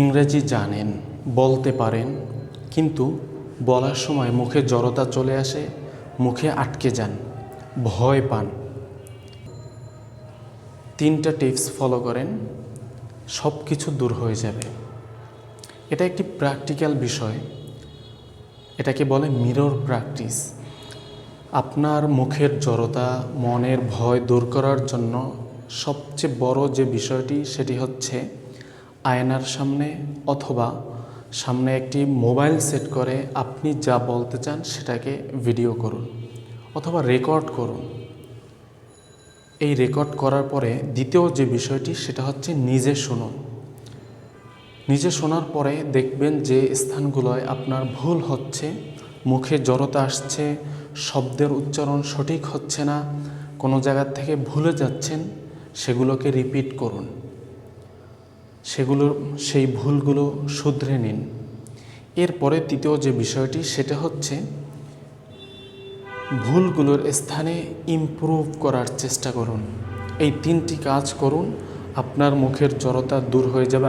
ইংরেজি জানেন, বলতে পারেন, কিন্তু বলার সময় মুখে জড়তা চলে আসে, মুখে আটকে যান, ভয় পান। 3টা টিপস ফলো করেন, সব কিছু দূর হয়ে যাবে। এটা একটি প্র্যাকটিক্যাল বিষয়, এটাকে বলে মিরর প্র্যাকটিস। আপনার মুখের জড়তা, মনের ভয় দূর করার জন্য সবচেয়ে বড় যে বিষয়টি সেটি হচ্ছে আয়নার সামনে অথবা সামনে একটি মোবাইল সেট করে আপনি যা বলতে চান সেটাকে ভিডিও করুন অথবা রেকর্ড করুন। এই রেকর্ড করার পরে দ্বিতীয় যে বিষয়টি সেটা হচ্ছে নিজে শুনুন। নিজে শোনার পরে দেখবেন যে স্থানগুলোয় আপনার ভুল হচ্ছে, মুখে জড়তা আসছে, শব্দের উচ্চারণ সঠিক হচ্ছে না, কোনো জায়গার থেকে ভুলে যাচ্ছেন, সেগুলোকে রিপিট করুন। সেই ভুলগুলো শুধরে নিন। এরপরে তৃতীয় যে বিষয়টি সেটা হচ্ছে ভুলগুলোর স্থানে ইমপ্রুভ করার চেষ্টা করুন। এই 3টি কাজ করুন, আপনার মুখের জড়তা দূর হয়ে যাবে।